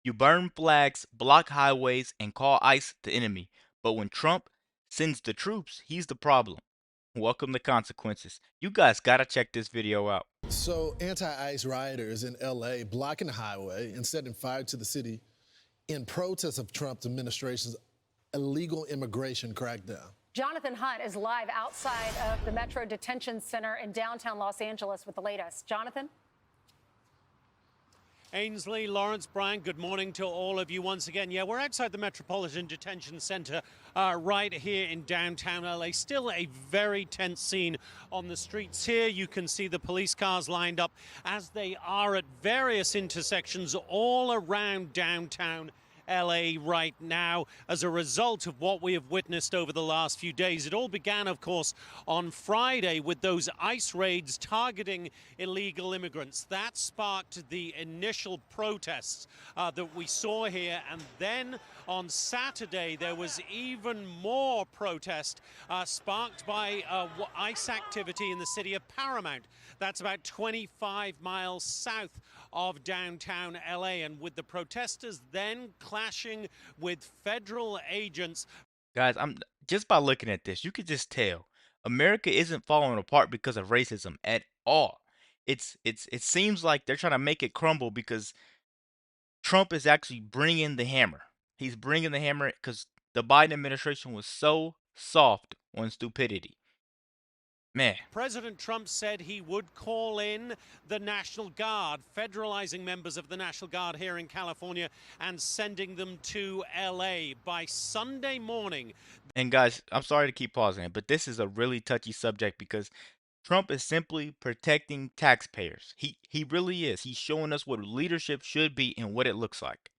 You burn flags, block highways, and call ICE the enemy. But when Trump sends the troops, he's the problem. Welcome to consequences. You guys gotta check this video out. So, anti ICE rioters in LA blocking the highway and setting fire to the city in protest of Trump's administration's illegal immigration crackdown. Jonathan Hunt is live outside of the Metro Detention Center in downtown Los Angeles with the latest. Jonathan? Ainsley, Lawrence, Brian, good morning to all of you once again. Yeah, we're outside the Metropolitan Detention Center right here in downtown LA. Still a very tense scene on the streets here. You can see the police cars lined up as they are at various intersections all around downtown LA right now as a result of what we have witnessed over the last few days. It all began, of course, on Friday with those ICE raids targeting illegal immigrants. That sparked the initial protests that we saw here. And then on Saturday, there was even more protest sparked by ICE activity in the city of Paramount. That's about 25 miles south of downtown LA. And with the protesters then clashing with federal agents. Guys, I'm just by looking at this, you could just tell America isn't falling apart because of racism at all. It seems like they're trying to make it crumble because Trump is actually bringing the hammer. He's bringing the hammer because the Biden administration was so soft on stupidity. Man, President Trump said he would call in the National Guard, federalizing members of the National Guard here in California and sending them to LA by Sunday morning. and guys, I'm sorry to keep pausing it, but this is a really touchy subject because Trump is simply protecting taxpayers. He really is. He's showing us what leadership should be and what it looks like.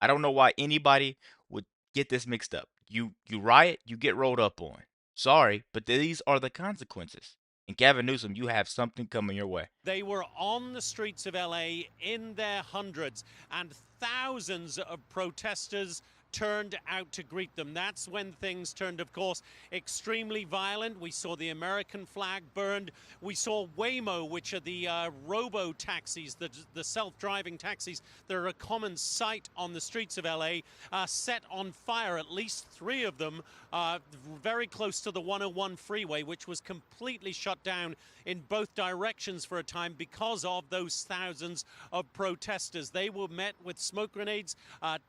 I don't know why anybody would get this mixed up. You riot, you get rolled up on. Sorry, but these are the consequences. And Gavin Newsom, you have something coming your way. They were on the streets of LA in their hundreds, and thousands of protesters turned out to greet them. That's when things turned, of course, extremely violent. We saw the American flag burned. We saw Waymo, which are the robo-taxis, the self-driving taxis that are a common sight on the streets of LA, set on fire, at least 3 of them, very close to the 101 freeway, which was completely shut down in both directions for a time because of those thousands of protesters. They were met with smoke grenades,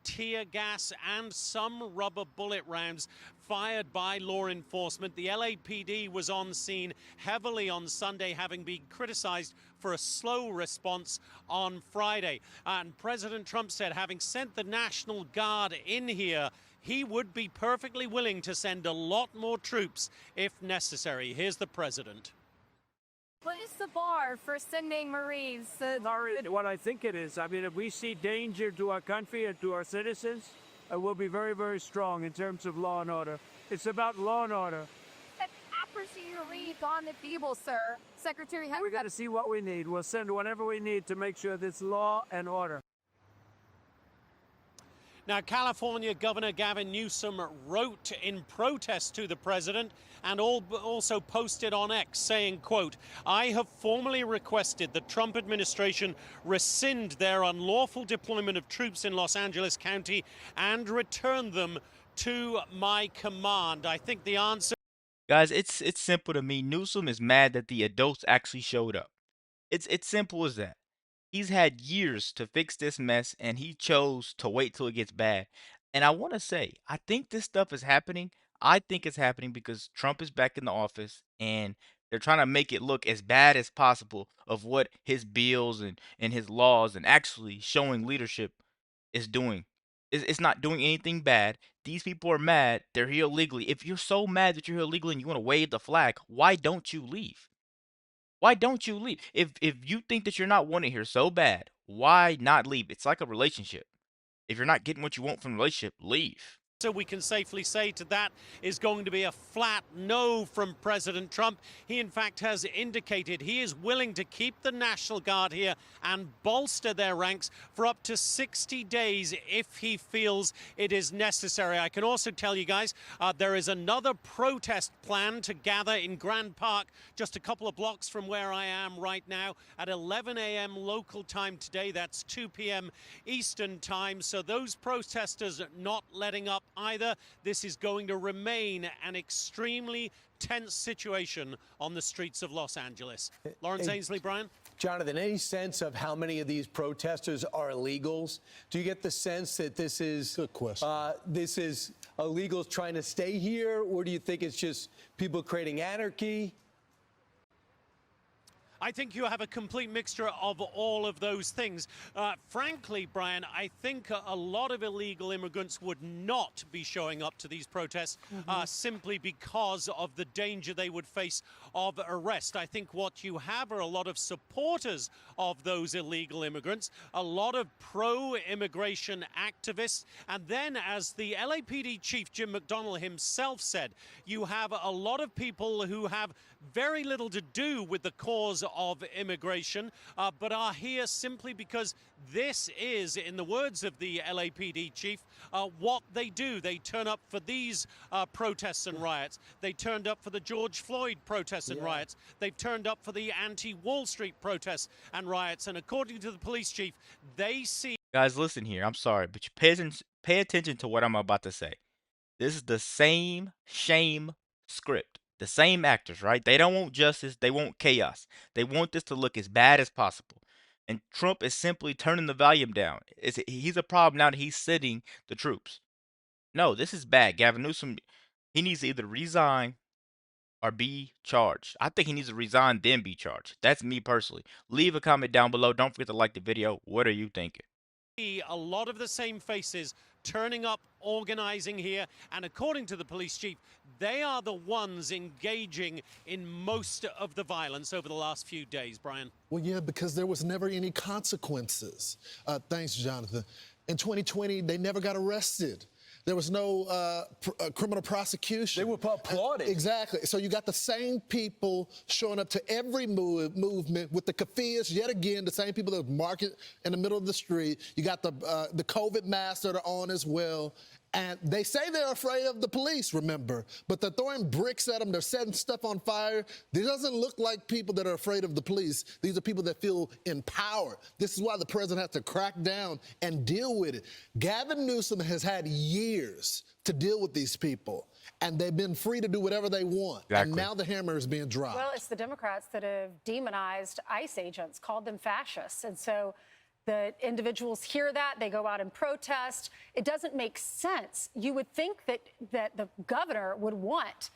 tear gas, and some rubber bullet rounds fired by law enforcement. The LAPD was on scene heavily on Sunday, having been criticized for a slow response on Friday. And President Trump said, having sent the National Guard in here, he would be perfectly willing to send a lot more troops if necessary. Here's the president. What is the bar for sending Marines? What I think it is. I mean, if we see danger to our country and to our citizens, we'll be very, very strong in terms of law and order. It's about law and order. An accuracy relief on the table, sir. Secretary, We got to see what we need. We'll send whatever we need to make sure there's law and order. Now, California Governor Gavin Newsom wrote in protest to the president and also posted on X saying, quote, "I have formally requested the Trump administration rescind their unlawful deployment of troops in Los Angeles County and return them to my command." I think the answer. Guys, it's simple to me. Newsom is mad that the adults actually showed up. It's simple as that. He's had years to fix this mess and he chose to wait till it gets bad. And I want to say, I think this stuff is happening. I think it's happening because Trump is back in the office and they're trying to make it look as bad as possible of what his bills and his laws and actually showing leadership is doing. It's not doing anything bad. These people are mad. They're here illegally. If you're so mad that you're here illegally and you want to wave the flag, why don't you leave? Why don't you leave? If you think that you're not wanted here so bad, why not leave? It's like a relationship. If you're not getting what you want from a relationship, leave. So we can safely say to that is going to be a flat no from President Trump. He, in fact, has indicated he is willing to keep the National Guard here and bolster their ranks for up to 60 days if he feels it is necessary. I can also tell you guys there is another protest plan to gather in Grand Park, just a couple of blocks from where I am right now, at 11 a.m. local time today. That's 2 p.m. Eastern time. So those protesters are not letting up either. This is going to remain an extremely tense situation on the streets of Los Angeles. Lawrence Ainsley, Brian? Jonathan, any sense of how many of these protesters are illegals? Do you get the sense that this is good question? This is illegals trying to stay here, or do you think it's just people creating anarchy? I think you have a complete mixture of all of those things. Frankly, Brian, I think a lot of illegal immigrants would not be showing up to these protests simply because of the danger they would face of arrest. I think what you have are a lot of supporters of those illegal immigrants, a lot of pro-immigration activists, and then, as the LAPD chief Jim McDonnell himself said, you have a lot of people who have very little to do with the cause of immigration, but are here simply because this is, in the words of the LAPD chief, what they do. They turn up for these protests and riots. They turned up for the George Floyd protests and riots. They've turned up for the anti-Wall Street protests and riots. And according to the police chief, they see... Guys, listen here. I'm sorry, but you pay attention to what I'm about to say. This is the same shame script. The same actors, right? They don't want justice. They want chaos. They want this to look as bad as possible. And Trump is simply turning the volume down. He's a problem now that he's sitting the troops. No, this is bad. Gavin Newsom, he needs to either resign or be charged. I think he needs to resign, then be charged. That's me personally. Leave a comment down below. Don't forget to like the video. What are you thinking? A lot of the same faces turning up, organizing here, and according to the police chief, they are the ones engaging in most of the violence over the last few days, Brian. Well, yeah, because there was never any consequences. Thanks, Jonathan. In 2020, they never got arrested. There was no criminal prosecution. They were applauded. Exactly. So you got the same people showing up to every movement with the keffiyehs, yet again, the same people that market in the middle of the street. You got the COVID masks that are on as well. And they say they're afraid of the police, remember, but they're throwing bricks at them. They're setting stuff on fire. This doesn't look like people that are afraid of the police. These are people that feel empowered. This is why the president has to crack down and deal with it. Gavin Newsom has had years to deal with these people, and they've been free to do whatever they want. Exactly. And now the hammer is being dropped. Well, it's the Democrats that have demonized ICE agents, called them fascists. And so the individuals hear that, they go out and protest. It doesn't make sense. You would think that the governor would want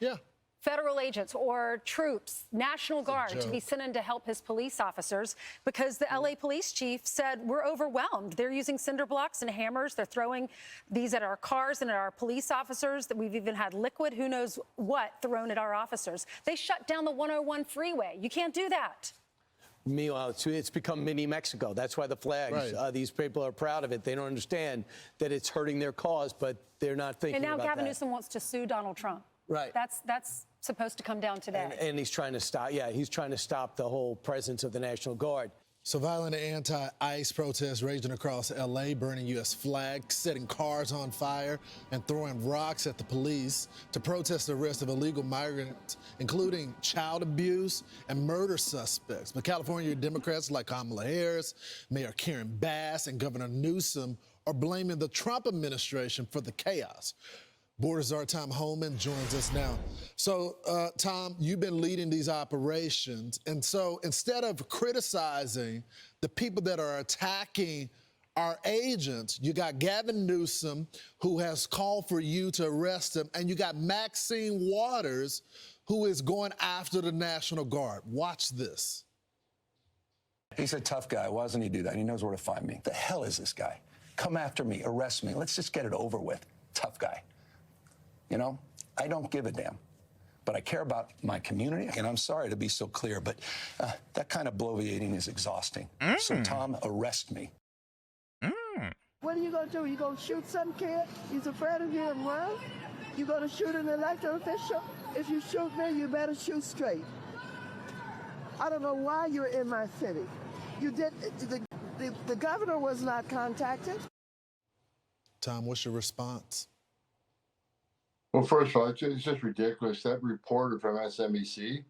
federal agents or troops, National Guard, to be sent in to help his police officers, because the LA police chief said, we're overwhelmed. They're using cinder blocks and hammers. They're throwing these at our cars and at our police officers. That we've even had liquid, who knows what, thrown at our officers. They shut down the 101 freeway. You can't do that. Meanwhile, it's become mini Mexico. That's why the flags, these people are proud of it. They don't understand that it's hurting their cause, but they're not thinking about that. And now Gavin Newsom wants to sue Donald Trump. Right. That's supposed to come down today. And he's trying to stop, he's trying to stop the whole presence of the National Guard. So violent anti-ICE protests raging across L.A., burning U.S. flags, setting cars on fire, and throwing rocks at the police to protest the arrest of illegal migrants, including child abuse and murder suspects. But California Democrats like Kamala Harris, Mayor Karen Bass, and Governor Newsom are blaming the Trump administration for the chaos. Border Czar Tom Homan joins us now. So, Tom, you've been leading these operations. And so instead of criticizing the people that are attacking our agents, you got Gavin Newsom, who has called for you to arrest him, and you got Maxine Waters, who is going after the National Guard. Watch this. He's a tough guy. Why doesn't he do that? He knows where to find me. The hell is this guy? Come after me, arrest me. Let's just get it over with. Tough guy. You know, I don't give a damn, but I care about my community. And I'm sorry to be so clear, but that kind of bloviating is exhausting. So, Tom, arrest me. What are you going to do? You going to shoot some kid? He's afraid of getting run? You going to shoot an elected official? If you shoot me, you better shoot straight. I don't know why you're in my city. You did. The governor was not contacted. Tom, what's your response? Well, first of all, it's just ridiculous. That reporter from SMBC,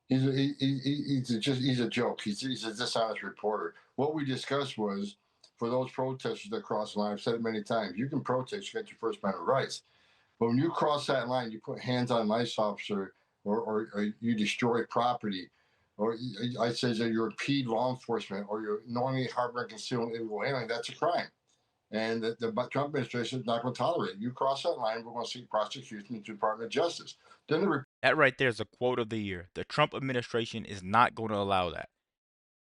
he's a joke. He's a dishonest reporter. What we discussed was for those protesters that cross the line. I've said it many times. You can protest, you get your First Amendment rights, but when you cross that line, you put hands on an ICE officer, or you destroy property, or I say that you're impede law enforcement, or you're knowingly harboring concealing illegal alien. That's a crime. And the Trump administration is not going to tolerate it. You cross that line, we're going to seek prosecution in the Department of Justice. That right there is a quote of the year. The Trump administration is not going to allow that.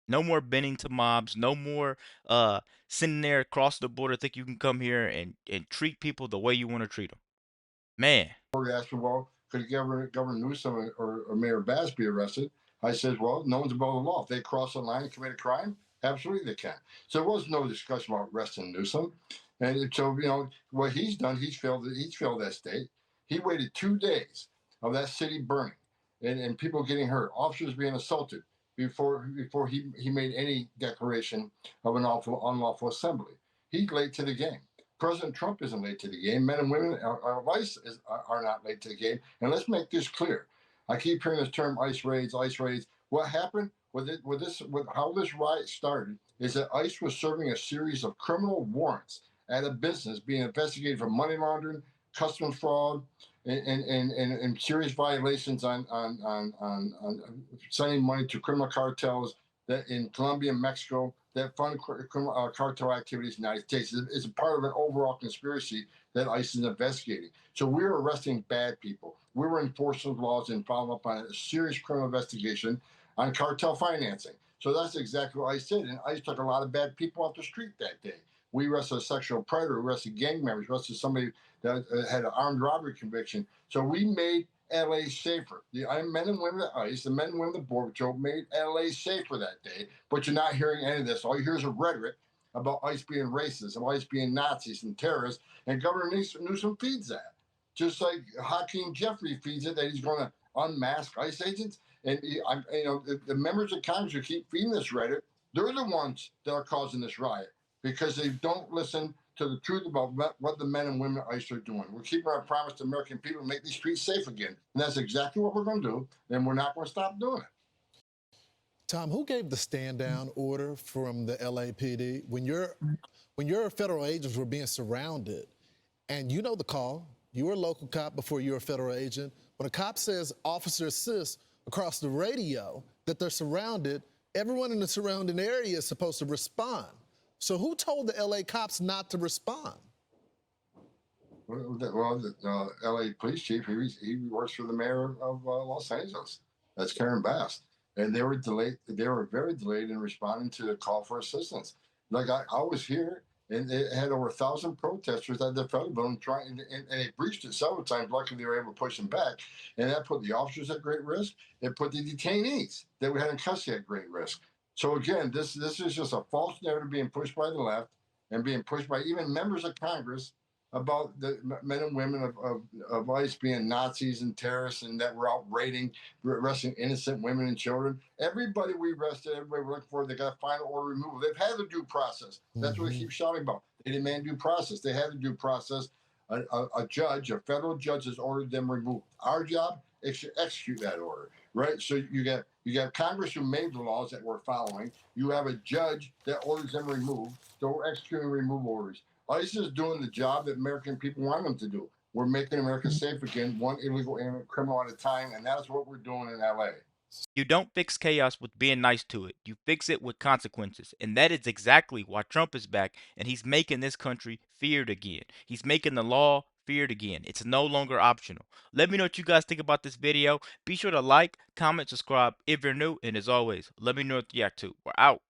No more bending to mobs. No more sitting there across the border, think you can come here and treat people the way you want to treat them. Man. We're asking, well, could Governor Newsom or Mayor Bass be arrested? I said, well, no one's above the law. If they cross the line and commit a crime, absolutely they can. So there was no discussion about arresting Newsom. And so, what he's done, he's failed that state. He waited 2 days of that city burning and people getting hurt, officers being assaulted before he made any declaration of an unlawful assembly. He's late to the game. President Trump isn't late to the game. Men and women of ICE are not late to the game. And let's make this clear. I keep hearing this term ICE raids, ICE raids. What happened with how this riot started is that ICE was serving a series of criminal warrants at a business being investigated for money laundering, customs fraud, and serious violations on sending money to criminal cartels that in Colombia and Mexico that fund criminal cartel activities in the United States. It's a part of an overall conspiracy that ICE is investigating. So we're arresting bad people. We were enforcing laws and following up on a serious criminal investigation on cartel financing. So that's exactly what ICE did. And ICE took a lot of bad people off the street that day. We arrested a sexual predator, arrested gang members, arrested somebody that had an armed robbery conviction. So we made LA safer. The men and women at ICE, the men and women at the Border Patrol made LA safer that day. But you're not hearing any of this. All you hear is a rhetoric about ICE being racist and ICE being Nazis and terrorists. And Governor Newsom feeds that. Just like Hakeem Jeffrey feeds it, that he's going to unmask ICE agents. And the members of Congress who keep feeding this rhetoric, they're the ones that are causing this riot because they don't listen to the truth about what the men and women at ICE are doing. We're keeping our promise to American people to make these streets safe again. And that's exactly what we're going to do. And we're not going to stop doing it. Tom, who gave the stand down order from the LAPD? When your federal agents were being surrounded, and you know the call, you were a local cop before you were a federal agent. When a cop says officer assist across the radio that they're surrounded, everyone in the surrounding area is supposed to respond. So who told the LA cops not to respond? Well, the LA police chief, he works for the mayor of Los Angeles. That's Karen Bass. And they were delayed. They were very delayed in responding to the call for assistance. Like I was here, and it had over 1,000 protesters at the federal building trying, and they breached it several times. Luckily, they were able to push them back, and that put the officers at great risk. It put the detainees that we had in custody at great risk. So again, this is just a false narrative being pushed by the left and being pushed by even members of Congress about the men and women of ICE being Nazis and terrorists and that we're out raiding, arresting innocent women and children. Everybody we arrested, everybody we're looking for, they got final order removal. They've had the due process. That's what they keep shouting about. They demand due process. They had the due process. A judge, a federal judge has ordered them removed. Our job is to execute that order, right? So you got Congress who made the laws that we're following. You have a judge that orders them removed. So we're executing removal orders. ICE is doing the job that American people want them to do. We're making America safe again, one illegal criminal at a time, and that's what we're doing in LA. You don't fix chaos with being nice to it. You fix it with consequences. And that is exactly why Trump is back, and he's making this country feared again. He's making the law feared again. It's no longer optional. Let me know what you guys think about this video. Be sure to like, comment, subscribe if you're new, and as always, let me know what you react to. We're out.